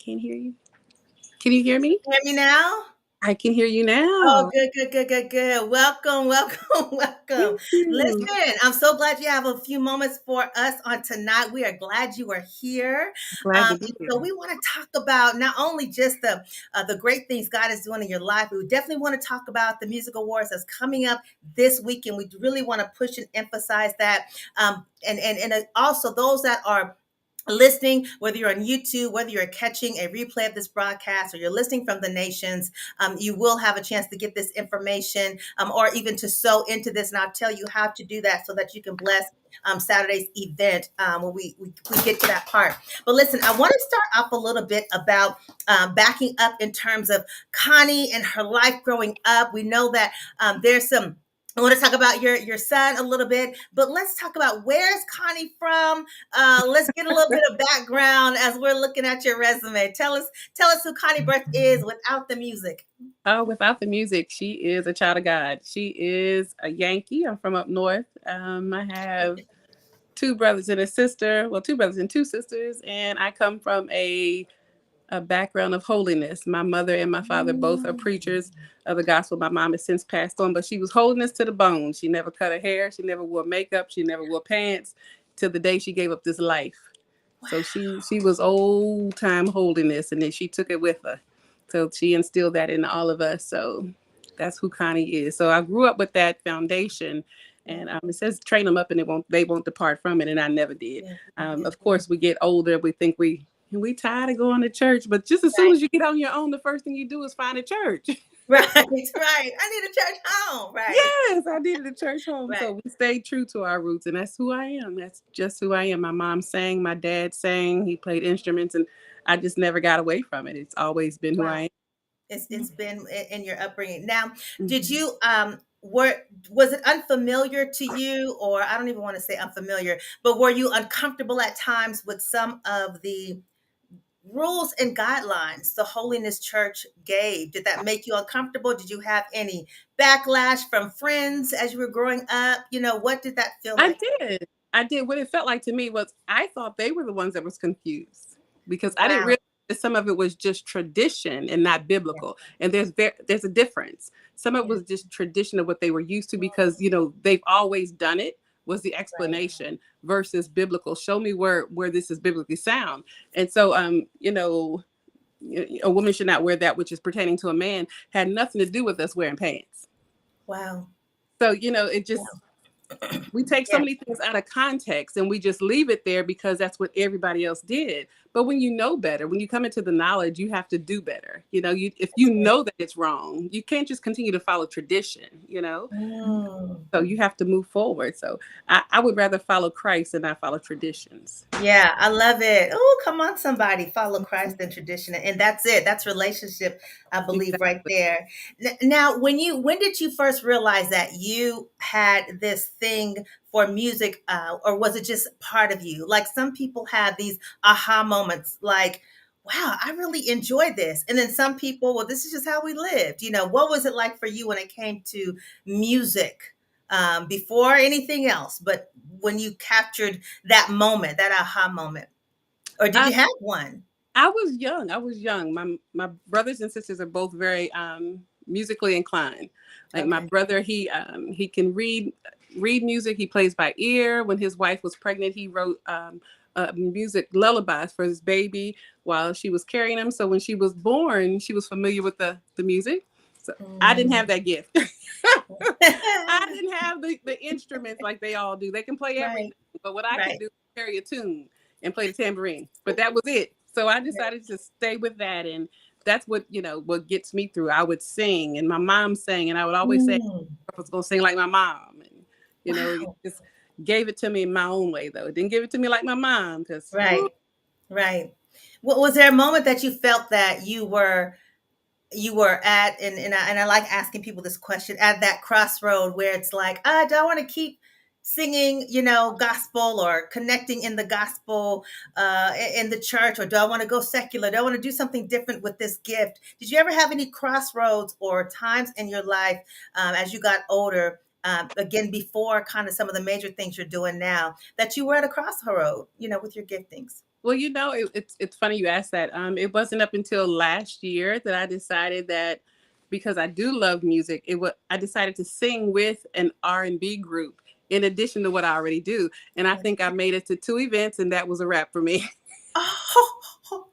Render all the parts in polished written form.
can't hear you. Can you hear me? Hear me now? I can hear you Oh, now. good. Welcome. Thank you. Listen, I'm so glad you have a few moments for us on tonight. We are glad you are here. Glad to be So here. we want to talk about not only just the great things God is doing in your life, we definitely want to talk about the music awards that's coming up this weekend. We really want to push and emphasize that, and also those that are listening, whether you're on YouTube, whether you're catching a replay of this broadcast, or you're listening from the nations, you will have a chance to get this information, or even to sow into this. And I'll tell you how to do that so that you can bless Saturday's event when we get to that part. But listen, I want to start off a little bit about backing up in terms of Connie and her life growing up. We know that there's some. I want to talk about your son a little bit, but let's talk about where's Connie from. Let's get a little bit of background as we're looking at your resume. Tell us who Connie Breath is without the music. Oh, without the music, she is a child of God. She is a Yankee. I'm from up north. I have two brothers and a sister. Well, two brothers and two sisters, and I come from a background of holiness. My mother and my father both are preachers of the gospel. My mom has since passed on, but she was holiness to the bone. She never cut her hair. She never wore makeup. She never wore pants till the day she gave up this life. Wow. So she was old time holiness, and then she took it with her. So she instilled that in all of us. So that's who Connie is. So I grew up with that foundation, and it says train them up, and they won't depart from it. And I never did. Of course, we get older, we think we tired of going to church, but just as soon as you get on your own, the first thing you do is find a church. Right. I need a church home. Right. Yes, I needed a church home. Right. So we stayed true to our roots, and that's who I am. That's just who I am. My mom sang, my dad sang, he played instruments, and I just never got away from it. It's always been who Wow. I am. It's been in your upbringing. Now, did Mhm. you was it unfamiliar to you, or I don't even want to say unfamiliar, but were you uncomfortable at times with some of the rules and guidelines the Holiness Church gave? Did that make you uncomfortable? Did you have any backlash from friends as you were growing up? What did that feel I like? did. I did. What it felt like to me was I thought they were the ones that was confused because I didn't Wow. realize that some of it was just tradition and not Yeah. biblical. And there's a difference. Some of it Yeah. was just tradition of what they were used to because they've always done it was the Right. explanation versus biblical. Show me where this is biblically sound. And so a woman should not wear that which is pertaining to a man had nothing to do with us wearing pants. Wow. So it just we take so Yeah. many things out of context and we just leave it there because that's what everybody else did. But when you know better, when you come into the knowledge, you have to do better. If you know that it's wrong, you can't just continue to follow tradition. Mm. So you have to move forward. So I would rather follow Christ than not follow traditions. Yeah, I love it. Oh, come on, somebody. Follow Christ and tradition. And that's it. That's relationship, I believe, right Exactly. there. Now, when did you first realize that you had this thing for music, or was it just part of you? Like some people have these aha moments, like, wow, I really enjoy this. And then some people, well, this is just how we lived. What was it like for you when it came to music? Before anything else, but when you captured that moment, that aha moment, or did Uh, you have one? I was young. My brothers and sisters are both very musically inclined. Like my Okay. brother, he can read music. He plays by ear. When his wife was pregnant, he wrote music lullabies for his baby while she was carrying him. So when she was born, she was familiar with the music. So I didn't Mm. have that gift. I didn't have the instruments like they all do. They can play Right, everything, but what I could right, do was carry a tune and play the tambourine. But that was it. So I decided to stay with that, and that's what gets me through. I would sing, and my mom sang, and I would always say mm. I was going to sing like my mom, and it Wow. just gave it to me in my own way. Though it didn't give it to me like my mom, because Right, right. Was there a moment that you felt that you were at, and I like asking people this question, at that crossroad where it's like, do I want to keep singing, gospel, or connecting in the gospel, in the church, or do I want to go secular? Do I want to do something different with this gift? Did you ever have any crossroads or times in your life, as you got older, again, before kind of some of the major things you're doing now, that you were at a crossroad, with your giftings? Well, it's funny you asked that. It wasn't up until last year that I decided that because I do love music, I decided to sing with an R&B group in addition to what I already do. And I think I made it to 2 events, and that was a wrap for me. Oh,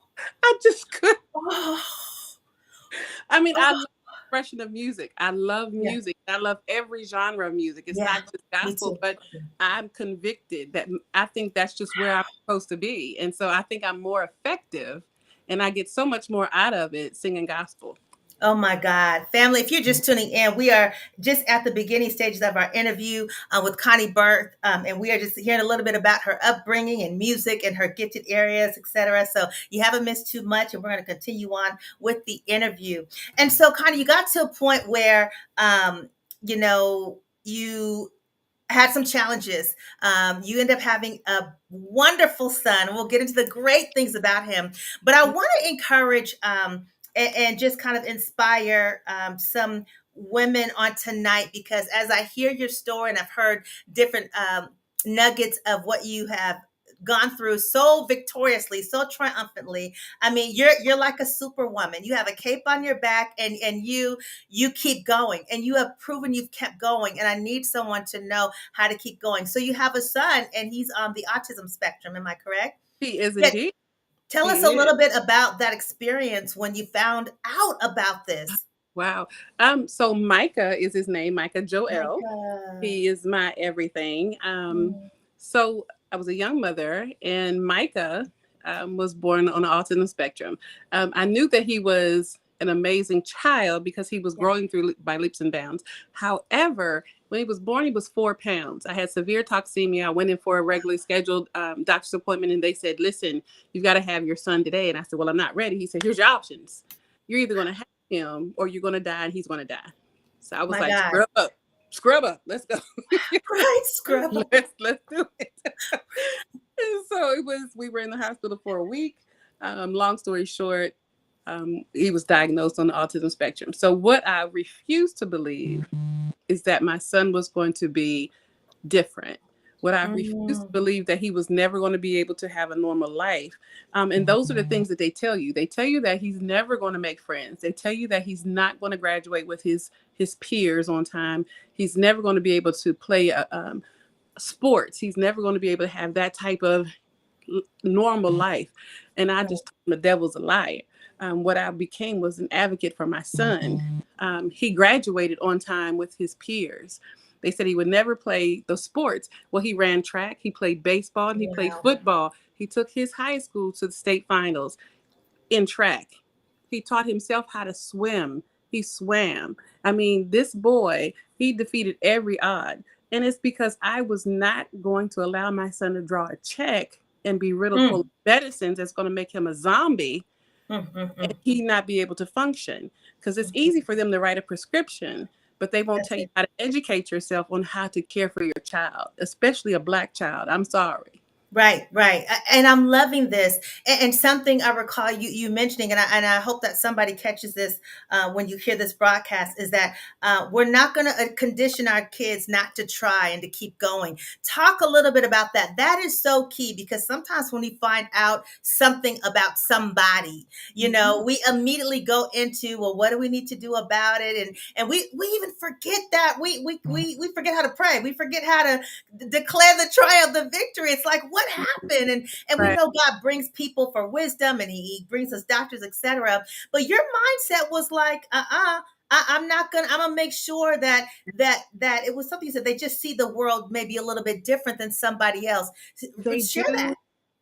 I just could. oh, I mean, I oh. love the expression of music. I love Yeah, music. I love every genre of music. It's yeah, not just me gospel, too. but I'm convicted that I think that's just where I'm supposed to be. And so I think I'm more effective and I get so much more out of it singing gospel. Oh my God. Family, if you're just tuning in, we are just at the beginning stages of our interview with Connie Birth. And we are just hearing a little bit about her upbringing and music and her gifted areas, etc. So you haven't missed too much, and we're going to continue on with the interview. And so, Connie, you got to a point where, you had some challenges. You end up having a wonderful son. We'll get into the great things about him. But I want to encourage and just kind of inspire some women on tonight, because as I hear your story and I've heard different nuggets of what you have gone through so victoriously, so triumphantly. I mean, you're like a superwoman. You have a cape on your back, and you keep going, and you have proven you've kept going. And I need someone to know how to keep going. So you have a son, and he's on the autism spectrum. Am I correct? He is Yeah. indeed. Tell us He a is. little bit about that experience when you found out about this. Wow. So Micah is his name, Micah My Joel. God. He is my everything. Mm, So I was a young mother, and Micah was born on the autism spectrum. I knew that he was an amazing child because he was yeah. growing through by leaps and bounds. However, when he was born, he was 4 pounds. I had severe toxemia. I went in for a regularly scheduled doctor's appointment, and they said, "Listen, you've got to have your son today." And I said, "Well, I'm not ready." He said, "Here's your options. You're either going to have him or you're going to die, and he's going to die." So I was My like, God. scrub up, let's go. Right, scrub. let's do it. And so we were in the hospital for a week. Long story short, he was diagnosed on the autism spectrum. So what I refused to believe is that my son was going to be different. What I refused to Mm, believe that he was never going to be able to have a normal life. And those are the things that they tell you. They tell you that he's never going to make friends. They tell you that he's not going to graduate with his peers on time. He's never going to be able to play sports. He's never going to be able to have that type of normal life. And I right. just told him the devil's a liar. What I became was an advocate for my son. He graduated on time with his peers. They said he would never play the sports. Well, he ran track, he played baseball, and he played Wow. football. He took his high school to the state finals in track. He taught himself how to swim. He swam. I mean, this boy, he defeated every odd. And it's because I was not going to allow my son to draw a check and be riddled full Mm, of medicines that's going to make him a zombie mm, mm, and mm. he not be able to function. Because it's easy for them to write a prescription, but they won't That's tell you it. how to educate yourself on how to care for your child, especially a Black child. I'm sorry. Right, right. And I'm loving this. And something I recall you mentioning, and I hope that somebody catches this when you hear this broadcast, is that we're not going to condition our kids not to try and to keep going. Talk a little bit about that. That is so key, because sometimes when we find out something about somebody, Mhm. we immediately go into, well, what do we need to do about it? And we even forget that we forget how to pray. We forget how to declare the triumph, the victory. It's like, what happened? And we Right. know God brings people for wisdom, and he brings us doctors, etc. But your mindset was like, I'm not gonna. I'm gonna make sure that it was something you said. They just see the world maybe a little bit different than somebody else. They Share do. that.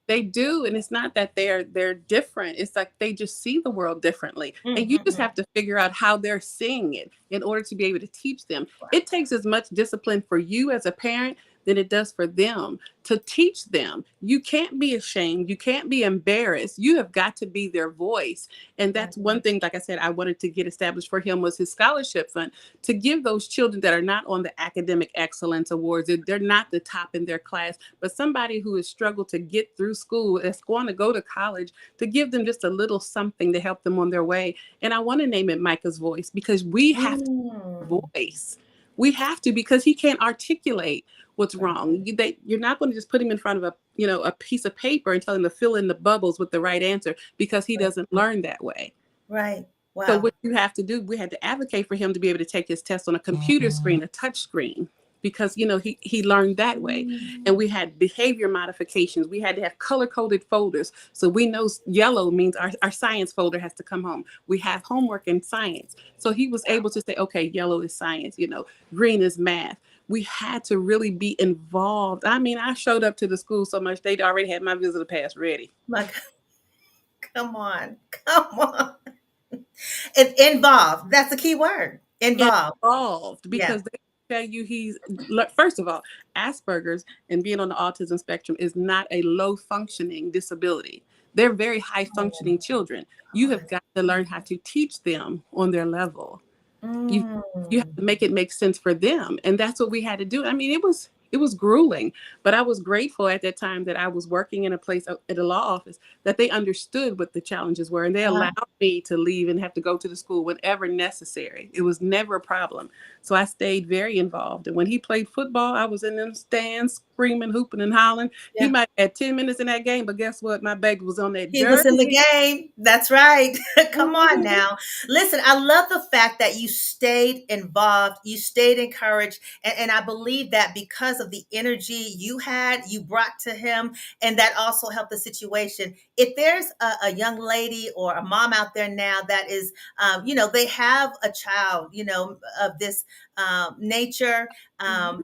They do, and it's not that they're different. It's like they just see the world differently, and you just Mm-hmm. have to figure out how they're seeing it in order to be able to teach them. It takes as much discipline for you as a parent than it does for them to teach them. You can't be ashamed. You can't be embarrassed. You have got to be their voice. And Right. that's one thing, like I said, I wanted to get established for him was his scholarship fund to give those children that are not on the academic excellence awards, they're not the top in their class, but somebody who has struggled to get through school, that's going to go to college, to give them just a little something to help them on their way. And I want to name it Micah's voice because we have to have a Mm. voice. We have to, because he can't articulate what's Right. wrong. You're not going to just put him in front of a piece of paper and tell him to fill in the bubbles with the right answer because he doesn't learn that way. Right. So Wow. what you have to do, we had to advocate for him to be able to take his test on a computer screen, a touch screen, because he learned that way. And we had behavior modifications. We had to have color coded folders. So we know yellow means our science folder has to come home. We have homework in science. So he was able to say, okay, yellow is science, green is math. We had to really be involved. I mean, I showed up to the school so much they'd already had my visitor pass ready. My God. Come on. Come on. Involved. That's the key word. Involved. Involved, Yeah. because they tell you first of all, Asperger's and being on the autism spectrum is not a low functioning disability. They're very high Oh, functioning children. You have God. got to learn how to teach them on their level. you you have Mm. to make it make sense for them, and that's what we had to do. I mean, it was grueling, but I was grateful at that time that I was working in a place at a law office that they understood what the challenges were, and they Uh, allowed me to leave and have to go to the school whenever necessary. It was never a problem. So I stayed very involved, and when he played football, I was in them stands screaming, hooping and hollering. He yeah. might have had 10 minutes in that game, but guess what, my baby was on that He was in the jersey. game. That's right. Come on Mhm. now. Listen, I love the fact that you stayed involved, you stayed encouraged. And I believe that because of the energy you brought to him, and that also helped the situation. If there's a young lady or a mom out there now that is, they have a child, of this nature,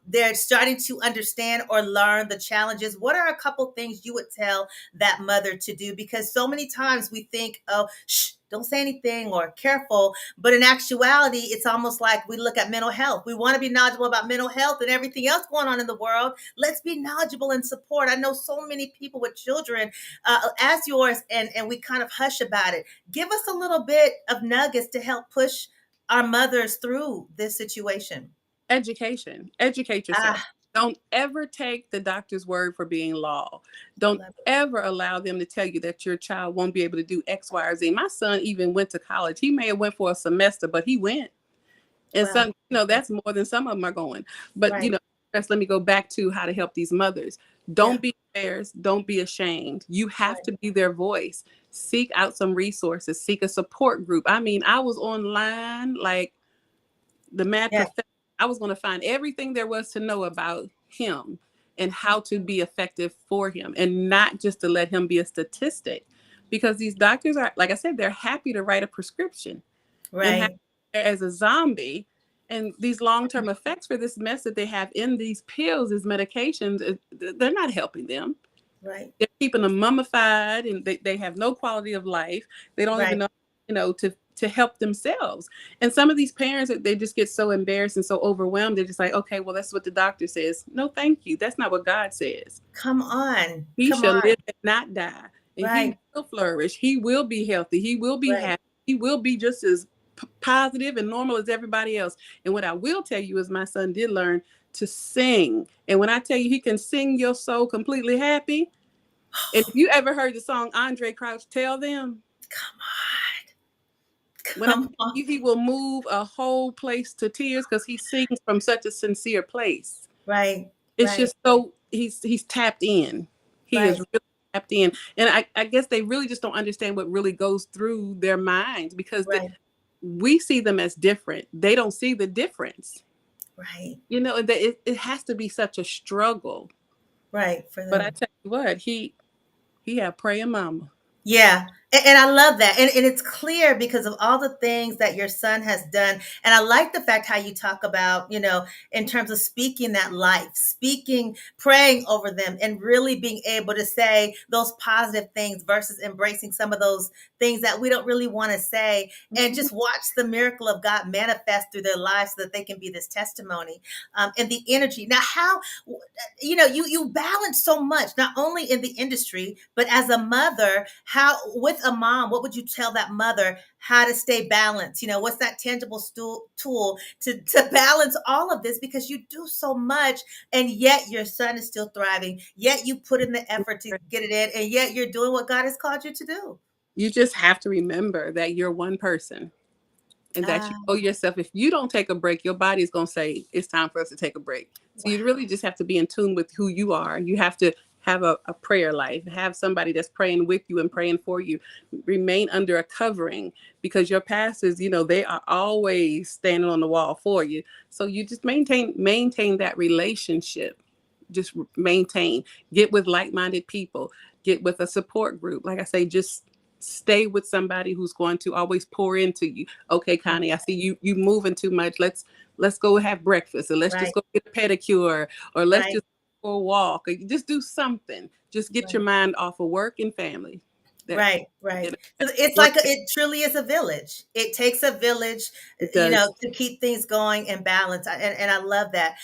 they're starting to understand or learn the challenges. What are a couple things you would tell that mother to do? Because so many times we think, oh, shh, don't say anything or careful. But in actuality, it's almost like we look at mental health. We want to be knowledgeable about mental health and everything else going on in the world. Let's be knowledgeable and support. I know so many people with children as yours, and we kind of hush about it. Give us a little bit of nuggets to help push our mothers through this situation. Education. Educate yourself. Ah, Don't ever take the doctor's word for being law. Don't love it. ever allow them to tell you that your child won't be able to do X, Y, or Z. My son even went to college. He may have went for a semester, but he went. And Well, some, that's more than some of them are going. But right, let me go back to how to help these mothers. yeah, Don't be embarrassed. Don't be ashamed. You have right, to be their voice. Seek out some resources. Seek a support group. I mean, I was online like the mad yeah, professor. I was going to find everything there was to know about him and how to be effective for him, and not just to let him be a statistic, because these doctors are, like I said, they're happy to write a prescription and have right, it as a zombie. And these long-term effects for this mess that they have in these pills, these medications, they're not helping them. right, They're keeping them mummified, and they have no quality of life. They don't even right. know, to help themselves. And some of these parents, they just get so embarrassed and so overwhelmed. They're just like, okay, well, that's what the doctor says. No, thank you. That's not what God says. Come on, He come shall on. live and not die, and he Right, will flourish. He will be healthy. He will be right. happy. He will be just as positive and normal as everybody else. And what I will tell you is my son did learn to sing. And when I tell you he can sing your soul completely happy, and if you ever heard the song Andre Crouch, Tell Them, Come on, when I come tell on. you he will move a whole place to tears because he sings from such a sincere place. Right, It's right, just so he's tapped in. He is right, really tapped in. And I guess they really just don't understand what really goes through their minds, because right, we see them as different. They don't see the difference. right, And that it has to be such a struggle. right for But I them. tell you what, he had praying mama. Yeah. And I love that. And it's clear because of all the things that your son has done. And I like the fact how you talk about, in terms of speaking that life, speaking, praying over them, and really being able to say those positive things versus embracing some of those things that we don't really want to say, and just watch the miracle of God manifest through their lives so that they can be this testimony, and the energy. Now, how, you balance so much, not only in the industry, but as a mother, how, with a mom, what would you tell that mother how to stay balanced? What's that tangible tool to balance all of this? Because you do so much, and yet your son is still thriving, yet you put in the effort to get it in, and yet you're doing what God has called you to do. You just have to remember that you're one person, and that you Ah, owe yourself. If you don't take a break, your body's going to say it's time for us to take a break. So wow. you really just have to be in tune with who you are. You have to have a prayer life, have somebody that's praying with you and praying for you, remain under a covering, because your pastors, they are always standing on the wall for you. So you just maintain that relationship. Just maintain, get with like-minded people, get with a support group. Like I say, just stay with somebody who's going to always pour into you. Okay, Connie, I see you moving too much. Let's go have breakfast, or let's just Right. go get a pedicure, or let's Right. just go for a walk, or just do something. Just get your Right. mind off of work and family. That Right, you right. know, So it's work, like it truly is a village. It takes a village, it does. to keep things going and balance. And I love that.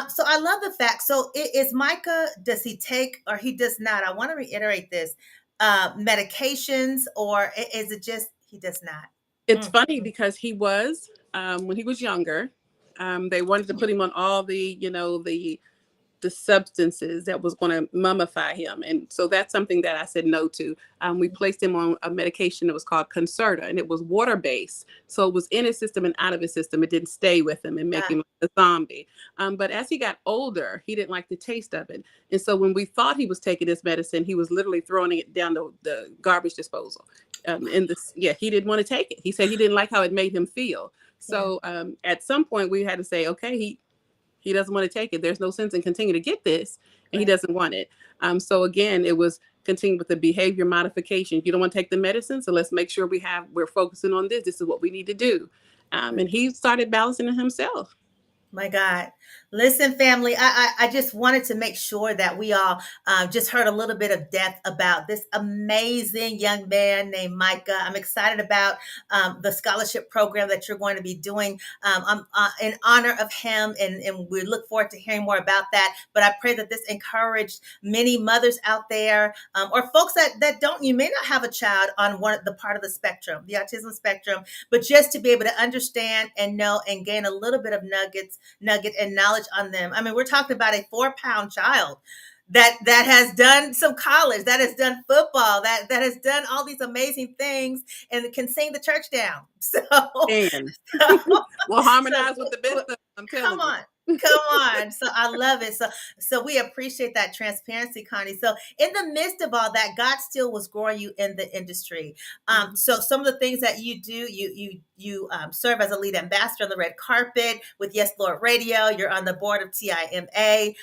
So I love the fact. So is Micah? Does he take or he does not? I want to reiterate this: medications, or is it just he does not? It's Mm, funny mm, because he was, when he was younger, they wanted to put him on all the substances that was going to mummify him. And so that's something that I said no to. We placed him on a medication that was called Concerta, and it was water based. So it was in his system and out of his system. It didn't stay with him and make ah, him a zombie. But as he got older, he didn't like the taste of it. And so when we thought he was taking this medicine, he was literally throwing it down the garbage disposal. Yeah, he didn't want to take it. He said he didn't like how it made him feel. yeah, So at some point we had to say, okay, he doesn't want to take it. There's no sense in continue to get this, and he right, doesn't want it. So again, it was continue with the behavior modification. You don't want to take the medicine, so let's make sure we're focusing on this. This is what we need to do. right. And he started balancing it himself. My God. Listen, family, I just wanted to make sure that we all just heard a little bit of depth about this amazing young man named Micah. I'm excited about the scholarship program that you're going to be doing in honor of him, and we look forward to hearing more about that. But I pray that this encouraged many mothers out there, or folks that don't, you may not have a child on the part of the spectrum, the autism spectrum, but just to be able to understand and know and gain a little bit of nugget and knowledge on them. I mean, we're talking about a 4-pound child that has done some college, that has done football, that has done all these amazing things, and can sing the church down. So, And so, we'll harmonize with the best so of them, I'm come telling you. on. Come on. So I love it. So we appreciate that transparency, Connie. So in the midst of all that, God still was growing you in the industry. So some of the things that you do, you serve as a lead ambassador on the red carpet with Yes Lord Radio. You're on the board of TIMA.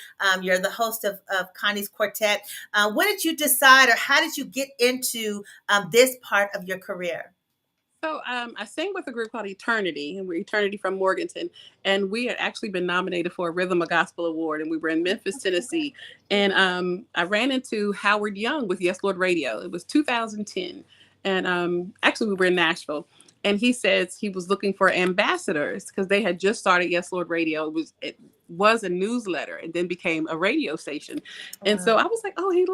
You're the host of Connie's Quartet. When did you decide, or how did you get into this part of your career? So I sang with a group called Eternity, and we're Eternity from Morganton, and we had actually been nominated for a Rhythm of Gospel Award, and we were in Memphis, Tennessee. And I ran into Howard Young with Yes Lord Radio. It was 2010, and actually we were in Nashville, and he says he was looking for ambassadors because they had just started Yes Lord Radio. It was a newsletter and then became a radio station. And so Wow. I was like, oh, he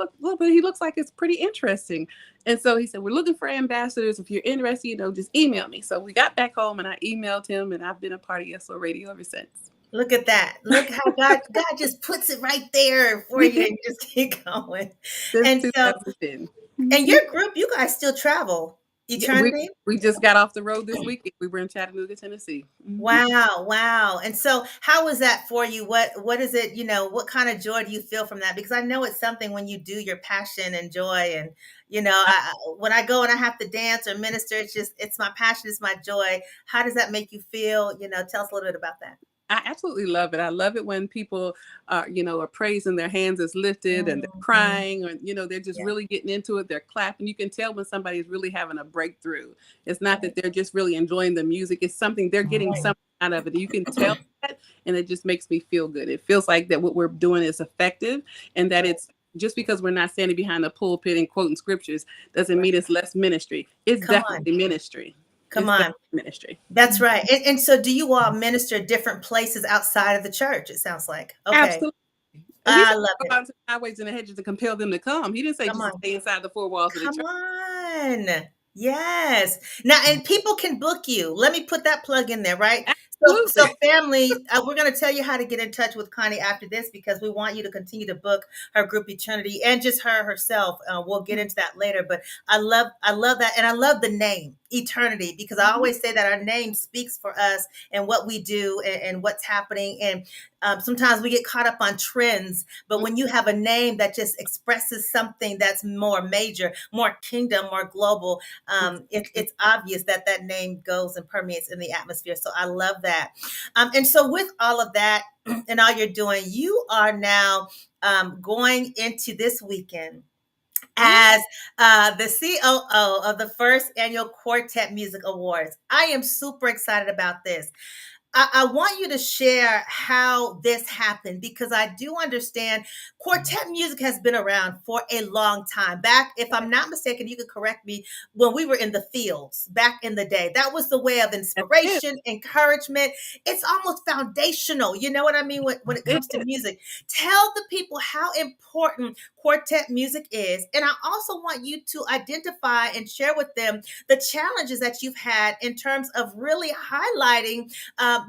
looks like it's pretty interesting. And so he said, we're looking for ambassadors. If you're interested, just email me. So we got back home and I emailed him, and I've been a part of Yes Lord Radio ever since. Look at that. Look how God just puts it right there for you and just keep going. Since And so, 2010. and your group, you guys still travel Yeah, we Eternity? we just got off the road this weekend. We were in Chattanooga, Tennessee. Wow, wow. And so how was that for you? What is it, what kind of joy do you feel from that? Because I know it's something when you do your passion and joy, and when I go and I have to dance or minister, it's my passion, it's my joy. How does that make you feel? Tell us a little bit about that. I absolutely love it. I love it when people are praising, their hands is lifted and they're Mhm. crying, or, they're just Yeah, really getting into it. They're clapping. You can tell when somebody is really having a breakthrough. It's not right, that they're just really enjoying the music. It's something they're getting right, something out of it. You can tell that, and it just makes me feel good. It feels like that what we're doing is effective, and that right, it's just because we're not standing behind the pulpit and quoting scriptures doesn't right. mean it's less ministry. It's Come on, definitely ministry. come It's on. definitely ministry. That's right. And so do you all minister different places outside of the church? It sounds like. Okay. Absolutely. He I said love go it. out to the highways and the hedges to compel them to come. He didn't say Come just to on. stay inside the four walls of the Come church. on. Yes. Now, and people can book you. Let me put that plug in there, right? So, Absolutely. family, we're going to tell you how to get in touch with Connie after this because we want you to continue to book her group Eternity and just her herself. We'll get into that later, but I love that, and I love the name Eternity because I Mhm. always say that our name speaks for us and what we do and what's happening. And sometimes we get caught up on trends, but when you have a name that just expresses something that's more major, more kingdom, more global, it's obvious that that name goes and permeates in the atmosphere. So I love that. And so with all of that and all you're doing, you are now going into this weekend Yeah. as the COO of the first annual Quartet Music Awards. I am super excited about this. I want you to share how this happened because I do understand quartet music has been around for a long time. Back, if I'm not mistaken, you could correct me, when we were in the fields back in the day. That was the way of That's it. inspiration, encouragement. It's almost foundational. You know what I mean? When it It comes to is. music, tell the people how important quartet music is. And I also want you to identify and share with them the challenges that you've had in terms of really highlighting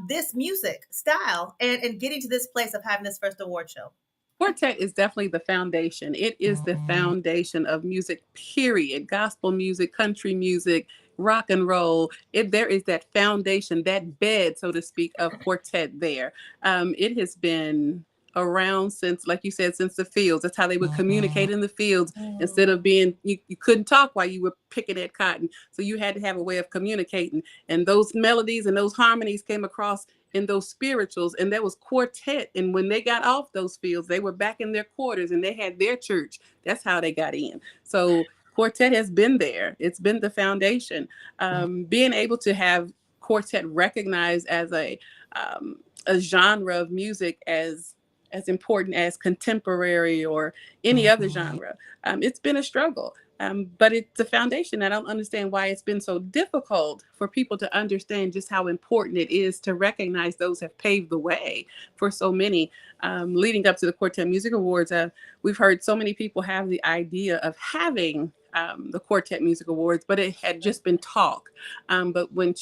this music style and getting to this place of having this first award show. Quartet is definitely the foundation. It is the foundation of music, period. Gospel music, country music, rock and roll. There is that foundation, that bed, so to speak, of quartet there. It has been around since, like you said, since the fields. That's how they would communicate in the fields. Instead of being, you couldn't talk while you were picking at cotton. So you had to have a way of communicating. And those melodies and those harmonies came across in those spirituals, and there was quartet. And when they got off those fields, they were back in their quarters and they had their church. That's how they got in. So quartet has been there. It's been the foundation. Being able to have quartet recognized as a genre of music as important as contemporary or any other genre, it's been a struggle. But it's a foundation. I don't understand why it's been so difficult for people to understand just how important it is to recognize those have paved the way for so many. Leading up to the Quartet Music Awards, we've heard so many people have the idea of having the Quartet Music Awards, but it had just been talk. But when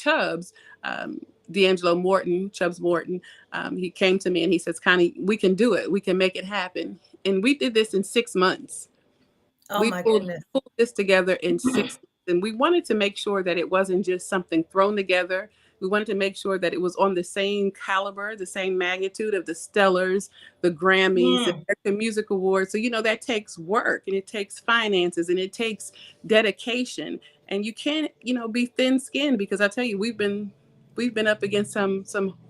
D'Angelo Morton, Chubbs Morton, he came to me and he says, Connie, we can do it. We can make it happen. And we did this in 6 months. Oh We my pulled, goodness. pulled this together in 6 months, and we wanted to make sure that it wasn't just something thrown together. We wanted to make sure that it was on the same caliber, the same magnitude of the Stellars, the Grammys, the Mm, American Music Awards. So, that takes work and it takes finances and it takes dedication. And you can't, be thin skinned because I tell you, we've been up against some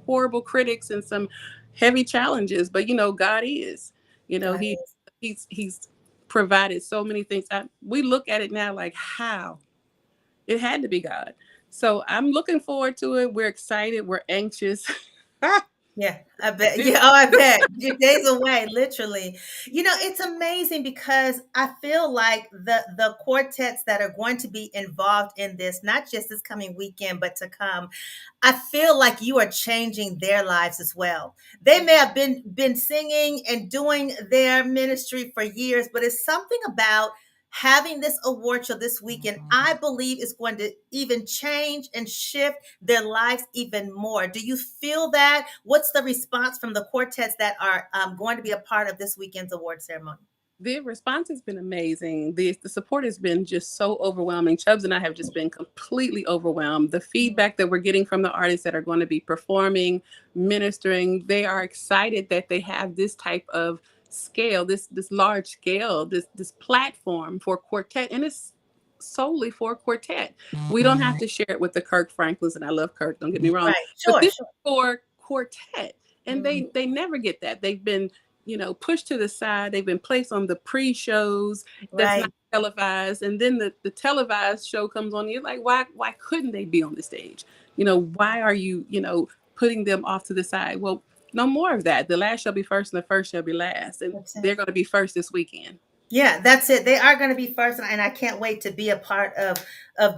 horrible critics and some heavy challenges, but God is, God he is. he's provided so many things. We look at it now like how it had to be God. So I'm looking forward to it. We're excited. We're anxious. Yeah, I bet. Yeah, oh, I bet. Days away, literally. It's amazing because I feel like the quartets that are going to be involved in this, not just this coming weekend, but to come, I feel like you are changing their lives as well. They may have been singing and doing their ministry for years, but it's something about having this award show this weekend. I believe is going to even change and shift their lives even more. Do you feel that? What's the response from the quartets that are going to be a part of this weekend's award ceremony? The response has been amazing. The support has been just so overwhelming. Chubbs and I have just been completely overwhelmed. The feedback that we're getting from the artists that are going to be performing, ministering, they are excited that they have this type of scale, this large scale, this platform for quartet, and it's solely for quartet. We don't have to share it with the Kirk Franklins, and I love Kirk, don't get me wrong, Right. but Sure. this is Sure. for quartet, and Mm, they never get that. They've been pushed to the side. They've been placed on the pre-shows that's not right. televised. And then the televised show comes on. You're like, why couldn't they be on the stage? Why are you, putting them off to the side? Well, no more of that. The last shall be first and the first shall be last. And That's it. they're going to be first this weekend. Yeah, that's it. They are going to be first, and I can't wait to be a part of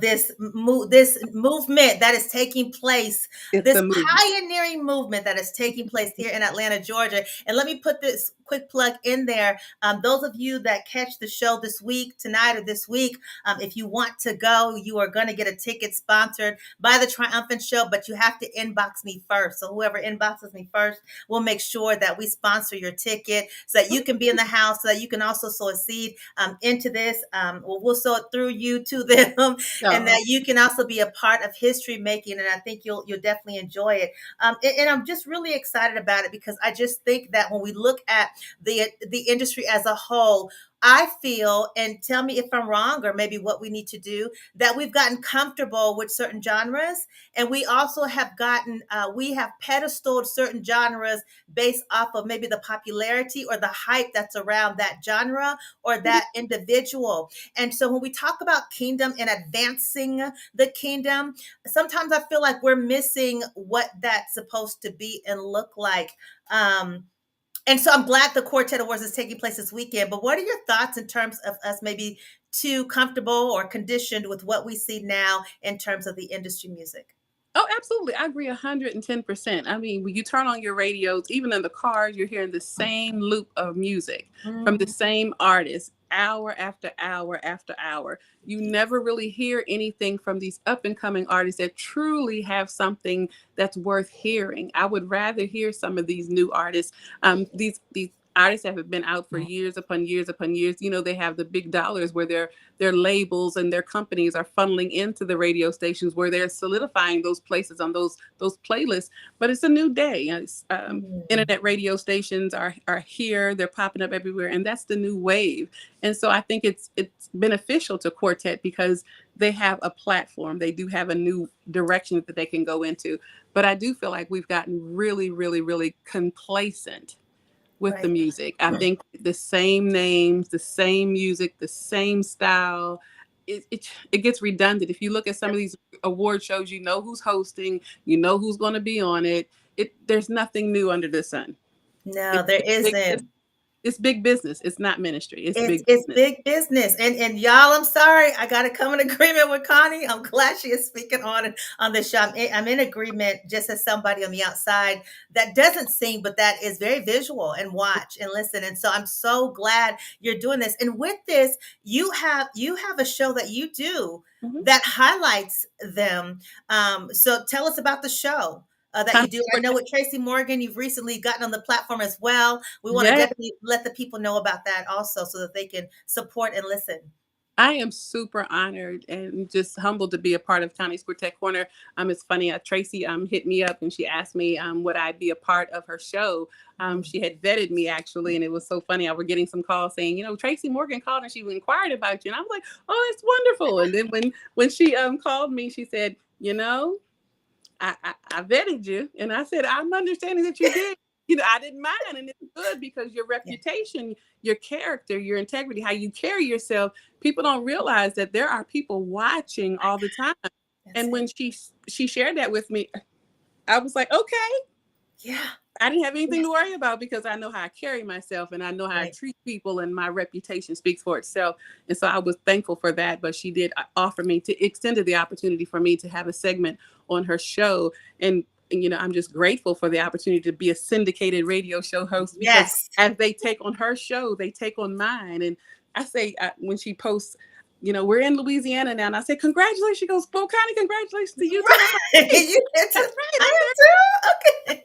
this movement that is taking place, It's this a movement. pioneering movement that is taking place here in Atlanta, Georgia. And let me put this quick plug in there. Those of you that catch the show this week, tonight or this week, if you want to go, you are going to get a ticket sponsored by the Triumphant Show, but you have to inbox me first. So whoever inboxes me first, we'll make sure that we sponsor your ticket so that you can be in the house, so that you can also sow a seed into this. We'll sow it through you to them, and No. that you can also be a part of history making. And I think you'll definitely enjoy it. And I'm just really excited about it, because I just think that when we look at the industry as a whole, I feel, and tell me if I'm wrong, or maybe what we need to do, that we've gotten comfortable with certain genres, and we also have we have pedestaled certain genres based off of maybe the popularity or the hype that's around that genre or that individual. And so when we talk about kingdom and advancing the kingdom, sometimes I feel like we're missing what that's supposed to be and look like. And so I'm glad the Quartet Awards is taking place this weekend. But what are your thoughts in terms of us maybe too comfortable or conditioned with what we see now in terms of the industry music? Oh, absolutely. I agree 110%. I mean, when you turn on your radios, even in the cars, you're hearing the same loop of music from the Mm, same artist, hour after hour after hour. You never really hear anything from these up and coming artists that truly have something that's worth hearing. I would rather hear some of these new artists, these artists that have been out for years upon years upon years. You know, they have the big dollars where their labels and their companies are funneling into the radio stations, where they're solidifying those places on those playlists. But it's a new day. mm, Internet radio stations are here. They're popping up everywhere, and that's the new wave. And so I think it's beneficial to Quartet because they have a platform. They do have a new direction that they can go into. But I do feel like we've gotten really, really, really complacent with the right. music. I think the same names, the same music, the same style. It gets redundant. If you look at some of these award shows, you know who's hosting, you know who's going to be on it. There's nothing new under the sun. No, It's there it's big, it's, isn't. it's big business. It's not ministry. It's It's big it's business. big business, and y'all, I'm sorry, I got to come in agreement with Connie. I'm glad she is speaking on the show. I'm in agreement, just as somebody on the outside that doesn't sing, but that is very visual and watch and listen. And so I'm so glad you're doing this. And with this, you have a show that you do Mhm. that highlights them. So tell us about the show. That you Connie, do. I know with Tracy Morgan, you've recently gotten on the platform as well. We want to yes, definitely let the people know about that also, so that they can support and listen. I am super honored and just humbled to be a part of Connie's Quartet Corner. It's funny. Tracy hit me up and she asked me would I be a part of her show. Mm. She had vetted me actually, and it was so funny. I was getting some calls saying, you know, Tracy Morgan called and she inquired about you, and I was like, oh, that's wonderful. And then when she called me, she said, you know, I vetted you, and I said I'm understanding that you did. You know, I didn't mind, and it's good because your Yeah, reputation, your character, your integrity, how you carry yourself. People don't realize that there are people watching all the time. that's And it. when she shared that with me, I was like, okay, Yeah. I didn't have anything Yes. to worry about because I know how I carry myself and I know how I Right. treat people, and my reputation speaks for itself. And so I was thankful for that. But she did offer me to extended the opportunity for me to have a segment on her show. And you know, I'm just grateful for the opportunity to be a syndicated radio show host because Yes. as they take on her show, they take on mine. And I say when she posts, you know, we're in Louisiana now, and I say, congratulations. She goes, well, Connie, congratulations to you too. And I'm like, Right. hey, You get to. that's right. I I'm am there. too. Okay.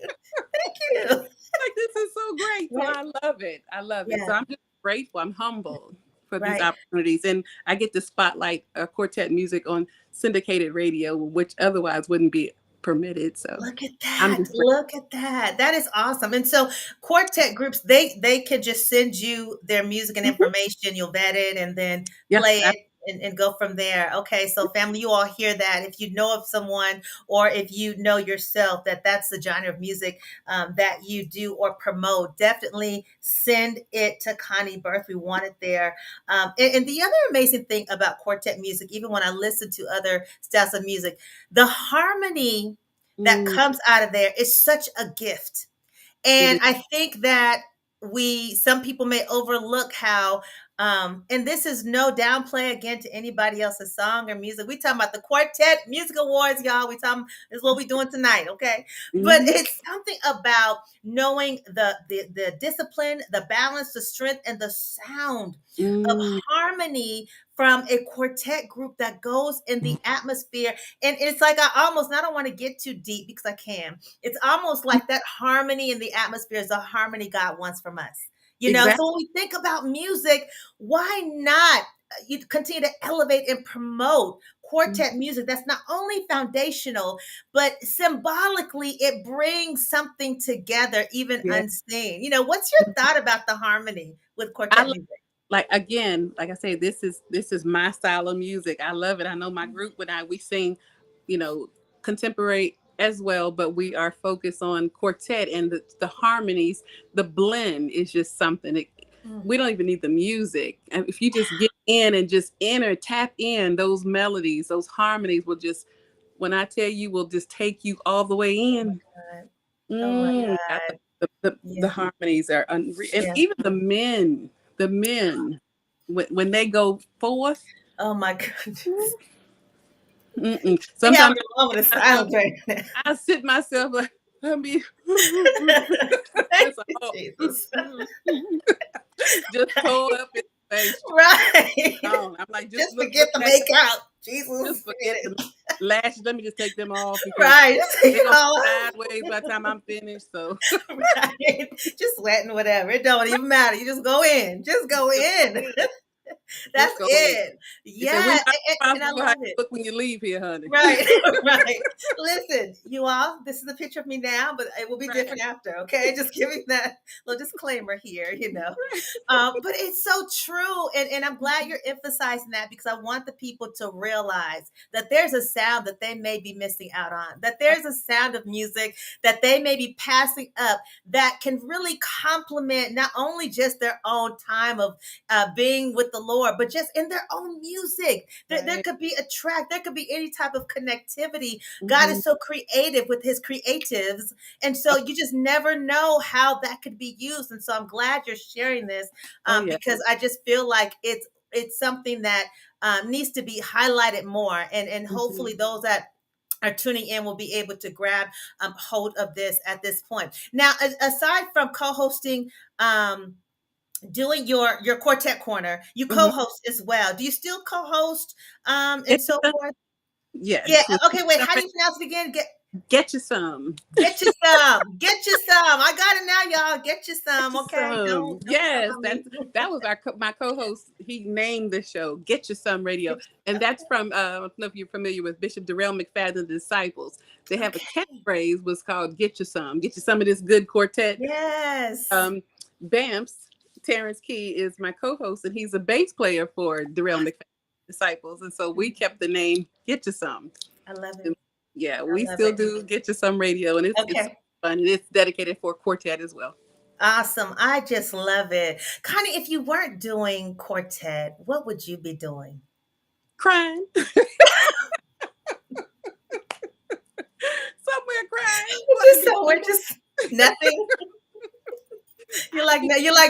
Thank you. Like, this is so great. So Right. I love it. I love it. So Yeah. I'm just grateful. I'm humbled for these Right. opportunities. And I get to spotlight quartet music on syndicated radio, which otherwise wouldn't be permitted. So Look at I'm that. just grateful. Look at that. That is awesome. And so quartet groups, they can just send you their music and Mhm. information. You'll vet it and then Yeah. play it and go from there. Okay. So family, you all hear that. If you know of someone, or if you know yourself that that's the genre of music that you do or promote, definitely send it to Connie Birth. We want it there. And the other amazing thing about quartet music, even when I listen to other styles of music, the harmony that Mm, comes out of there is such a gift. it And is. I think that some people may overlook how And this is no downplay again to anybody else's song or music. We talking about the Quartet Music Awards, y'all. We talking this is what we doing tonight, okay? But Mhm. it's something about knowing the discipline, the balance, the strength, and the sound of Mm. harmony from a quartet group that goes in the atmosphere. And it's like I don't want to get too deep because I can. It's almost like that harmony in the atmosphere is the harmony God wants from us. Exactly. So when we think about music, why not you continue to elevate and promote quartet music that's not only foundational, but symbolically it brings something together, even Yeah. unseen. What's your thought about the harmony with I quartet love, music? like, again, like I say, this is my style of music. I love it. I know my group when we sing, you know, contemporary as well, but we are focused on quartet and the harmonies, the blend is just something. Mm. We don't even need the music. And if you just get in and just enter, tap in those melodies, those harmonies will just, when I tell you, will just take you all the way Oh my in. God. Oh my I love God. the Yeah. harmonies are unreal, and Yeah. even the men, when they go forth. Oh my goodness. We having Sometimes a moment of I sit myself, silence right now. I sit myself like, let me Thank just you, oh, Jesus. just pull up in space. Right. On. I'm like, just Just look forget the at, makeup. Jesus, just forget forget it. the lashes. Let me just take them off because Right. Just take they're it gonna all be off. sideways by the time I'm finished. So Right. Just sweating, whatever. It don't even matter. You just go in. Just go just in. That's just go in. it. He said, we're Yeah. not And I responsible for how love you it. look when you leave here, honey. Right, right. Listen, you all, this is a picture of me now, but it will be Right. different after, okay? Just giving that little disclaimer here. But it's so true. And I'm glad you're emphasizing that because I want the people to realize that there's a sound that they may be missing out on, that there's a sound of music that they may be passing up that can really complement not only just their own time of being with the Lord, but just in their own music. There Right. could be a track, there could be any type of connectivity. God Mhm. is so creative with his creatives. And so you just never know how that could be used. And so I'm glad you're sharing this Oh yeah. because I just feel like it's something that needs to be highlighted more. And Mhm. hopefully those that are tuning in will be able to grab hold of this at this point. Now, aside from co-hosting, doing your quartet corner, you Mhm. co-host as well. Do you still co-host and Get you so some. forth? Yeah. Yes. With Okay. Wait. How do you pronounce it again? get you some. Get you some. Get you some. I got it now, y'all. Get you Get some. you Okay. some. Don't stop Yes, on me. that was my co-host. He named the show "Get You Some Radio," and that's from I don't know if you're familiar with Bishop Darrell McFadden's Disciples. They have a Okay. catchphrase was called "Get You Some." Get you some of this good quartet. Yes. Um, Bamps Terrence Key is my co-host, and he's a bass player for Darrell McFadden's Disciples, and so we kept the name "Get You Some." I love it. And yeah, I we love still it. do "Get You Some" radio, and it's Okay. fun. And it's dedicated for quartet as well. Awesome. I just love it. Connie, if you weren't doing quartet, what would you be doing? Crying. Somewhere crying. What to Just be so we're somewhere? just nothing. You're like,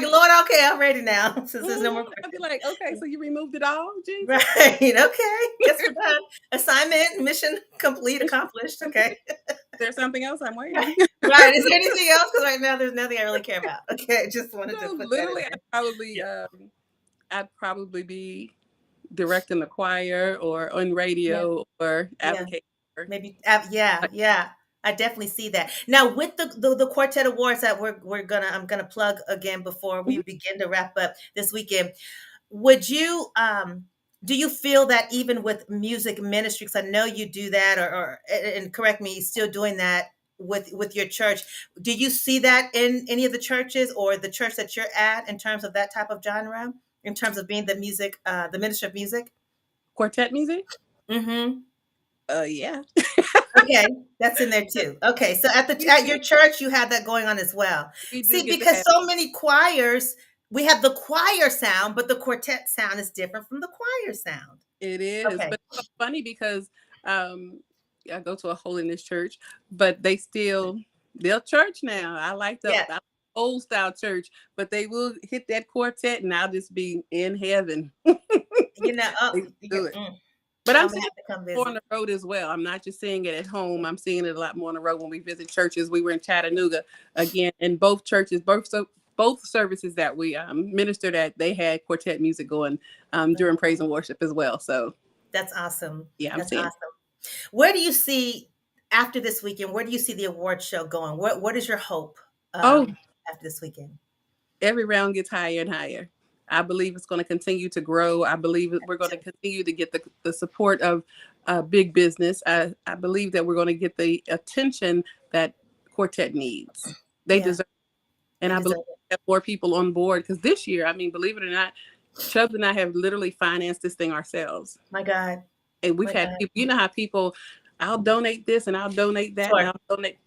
Lord, okay, I'm ready now. Since there's no more I'd be questions. like, okay, so you removed it all, Jesus. Right. Okay. Guess we're done. Assignment, mission complete, accomplished. Okay. There's something else I'm waiting. Right. Is there anything else? Because right now there's nothing I really care about. Okay. Just wanted to No, put that in literally, there. Yeah. I'd probably be directing the choir or on Yeah. radio or Yeah. advocating for, Maybe. Yeah. like, Yeah. I definitely see that. Now with the quartet awards that I'm gonna plug again before we mhm. begin to wrap up this weekend. Would you do you feel that even with music ministry, because I know you do that, or and correct me, still doing that with your church, do you see that in any of the churches or the church that you're at in terms of that type of genre, in terms of being the music, the minister of music? quartet music. Mm-hmm. Yeah, Okay, that's in there too. Okay, so we at do. your church, you have that going on as well. We do See, get to because have so many choirs, we have the choir sound, but the quartet sound is different from the choir sound. it is, Okay. but it's so funny because um, I go to a holiness church, but they'll church now. I like Yeah. the old style church, but they will hit that quartet, and I'll just be in heaven. You know, oh, They do it. mm, But I'm I'm gonna seeing have to come it more on visit. the road as well. I'm not just seeing it at home. I'm seeing it a lot more on the road when we visit churches. We were in Chattanooga again, and both churches, both services that we ministered at, they had quartet music going during praise and worship as well. So That's awesome. yeah, I'm That's seeing. awesome. Where do you see after this weekend? Where do you see the award show going? What is your hope Oh, after this weekend? every round gets higher and higher. I believe it's going to continue to grow. I believe that we're going to continue to get the support of big business. I believe that we're going to get the attention that quartet needs. They Yeah, deserve. And they I believe deserve it. we have more people on board because this year, I mean, believe it or not, Chubbs and I have literally financed this thing ourselves. My God, And we've my had God. people, you know how people, I'll donate this and I'll donate that and Sure. I'll donate.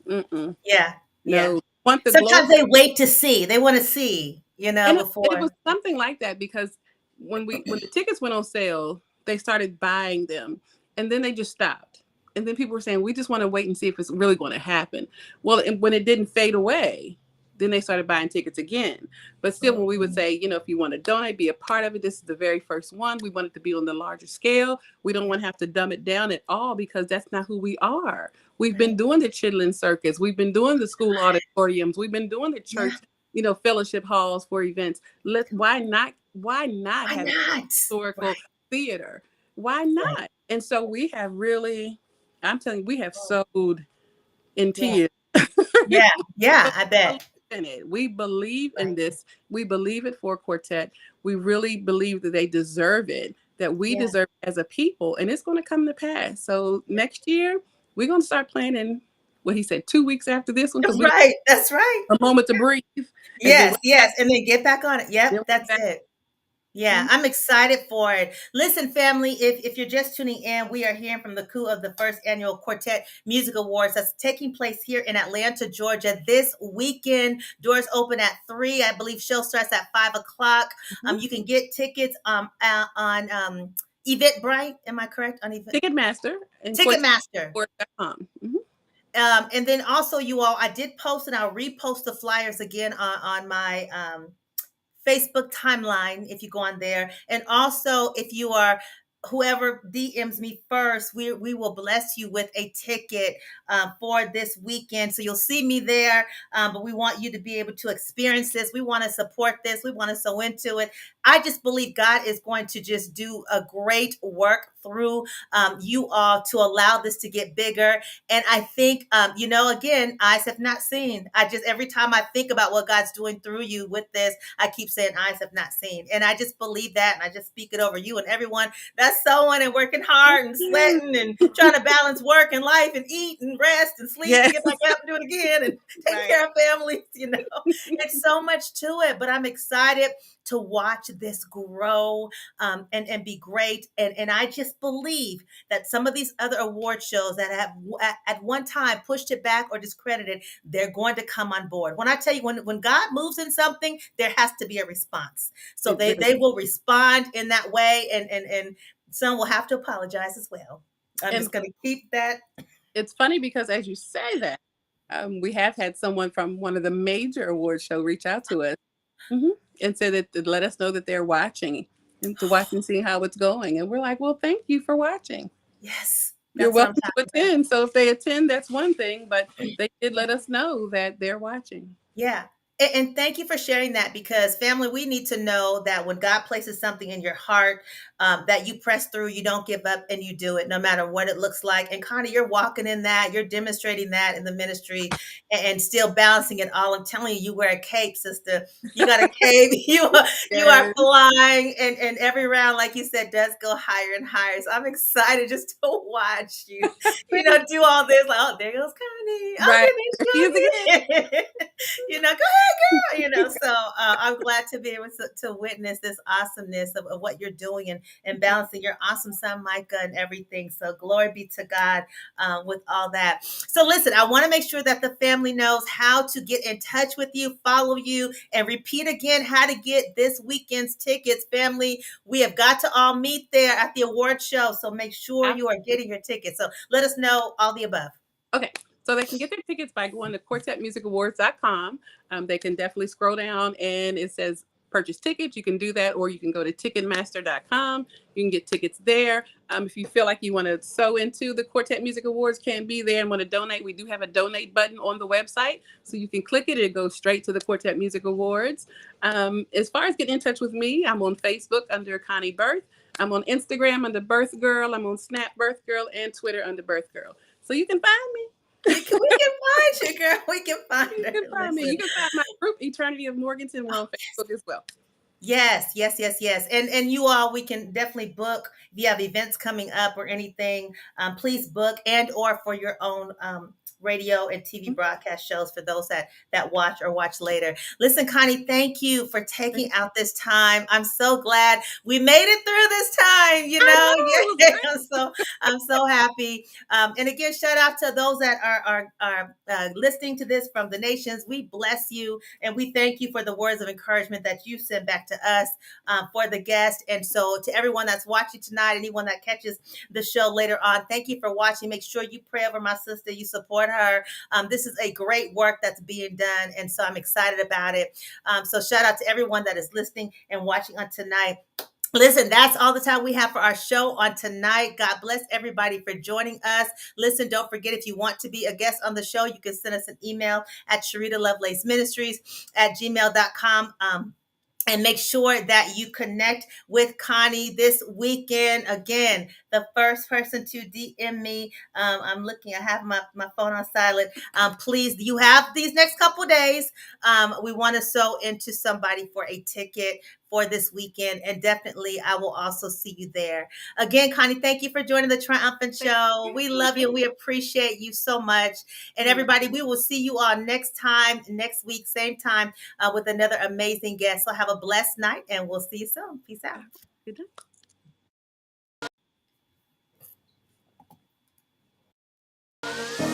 Mm-mm. Yeah, yeah. No, want the glory. Sometimes they wait to see. They want to see, And it before. was something like that because when the tickets went on sale, they started buying them and then they just stopped. And then people were saying, we just want to wait and see if it's really going to happen. Well, and when it didn't fade away, then they started buying tickets again. But still, when we would say, if you want to donate, be a part of it, this is the very first one. We want it to be on the larger scale. We don't want to have to dumb it down at all because that's not who we are. We've been doing the Chitlin Circus. We've been doing the school auditoriums. We've been doing the Yeah. church, fellowship halls for events. Why not Why have not? historical Right. theater? Why Right. not? And so we have really, I'm telling you, we have sowed in Yeah. tears. Yeah. Yeah. So I we believe bet. in it. We believe in Right. this. We believe it for quartet. We really believe that they deserve it, that we Yeah. deserve it as a people, and it's going to come to pass. So next year, we're going to start planning what he said 2 weeks after this one because we got Right. That's right. a moment to breathe, and then Yes. right Yes. back, And then get back on it. Yep. then That's we're back. it. Yeah, Mhm. I'm excited for it. Listen, family, if you're just tuning in, we are hearing from the coup of the first annual Quartet Music Awards that's taking place here in Atlanta, Georgia this weekend. Doors open at 3. I believe show starts at 5 o'clock. Mhm. You can get tickets on Eventbrite. Am I correct? On Ticketmaster and Ticketmaster. quartetsupport.com. Mhm. And then also, you all, I did post and I'll repost the flyers again on my Facebook timeline if you go on there. And also, if you are whoever DMs me first, we will bless you with a ticket for this weekend. So you'll see me there, but we want you to be able to experience this. We want to support this. We want to sow into it. I just believe God is going to just do a great work through you all to allow this to get bigger. And I think, again, eyes have not seen. Every time I think about what God's doing through you with this, I keep saying eyes have not seen. And I just believe that. And I just speak it over you and everyone that's sewing and working hard and sweating and trying to balance work and life and eat and rest and sleep and Yes. get back up and do it again and take Right. care of families. It's so much to it, but I'm excited to watch this grow and be great. And I just believe that some of these other award shows that have at one time pushed it back or discredited, they're going to come on board. When I tell you, when God moves in something, there has to be a response. So It really, they will respond in that way, and some will have to apologize as well. I'm and just going to keep that. it's funny because as you say that, we have had someone from one of the major award show reach out to us, hmm and say that to let us know that they're watching and to watch and see how it's going. And we're like, well, thank you for watching. Yes, You're that's what I'm welcome to talking about. attend. So if they attend, that's one thing, but they did let us know that they're watching. Yeah. And thank you for sharing that, because family, we need to know that when God places something in your heart, that you press through, you don't give up, and you do it no matter what it looks like. And Connie, you're walking in that, you're demonstrating that in the ministry, and still balancing it all. I'm telling you, you wear a cape, sister. You got a cape. You are Yes. flying, and every round, like you said, does go higher and higher. So I'm excited just to watch you, do all this. Like, oh, there goes Connie. Oh, Right. There he is there again. goes Connie. Go ahead, girl. So I'm glad to be able to witness this awesomeness of what you're doing, and balancing your awesome son Micah and everything. So glory be to God with all that. So listen, I want to make sure that the family knows how to get in touch with you, follow you, and repeat again how to get this weekend's tickets. Family, we have got to all meet there at the award show, so make sure you are getting your tickets. So let us know all the above. Okay. So they can get their tickets by going to quartetmusicawards.com. They can definitely scroll down and it says purchase tickets. You can do that, or you can go to ticketmaster.com. You can get tickets there. If you feel like you want to sew into the Quartet Music Awards, can't be there and want to donate, we do have a donate button on the website. So you can click it. It goes straight to the Quartet Music Awards. As far as getting in touch with me, I'm on Facebook under Connie Birth. I'm on Instagram under Birth Girl. I'm on Snap Birth Girl and Twitter under Birth Girl. So you can find me. We can find you, girl. We can find her. You can find me. You can find my group, Eternity of Morganton. We're on Facebook as well. Yes. And you all, we can definitely book if you have events coming up or anything. Please book, and or for your own radio and TV broadcast shows for those that watch or watch later. Listen, Connie, thank you for taking out this time. I'm so glad we made it through this time. I'm so happy. And again, shout out to those that are listening to this from the nations. We bless you and we thank you for the words of encouragement that you send back to us for the guest. And so to everyone that's watching tonight, anyone that catches the show later on, thank you for watching. Make sure you pray over my sister. You support her. This is a great work that's being done. And so I'm excited about it. So shout out to everyone that is listening and watching on tonight. Listen, that's all the time we have for our show on tonight. God bless everybody for joining us. Listen, don't forget, if you want to be a guest on the show, you can send us an email at SheridaLovelace Ministries at gmail.com. And make sure that you connect with Connie this weekend. Again, the first person to DM me. I'm looking, I have my phone on silent. Please, you have these next couple days. We want to sew into somebody for a ticket for this weekend. And definitely, I will also see you there. Again, Connie, thank you for joining the Triumphant Show. We love you. We appreciate you so much. And everybody, we will see you all next week, same time, with another amazing guest. So have a blessed night and we'll see you soon. Peace out. Good night.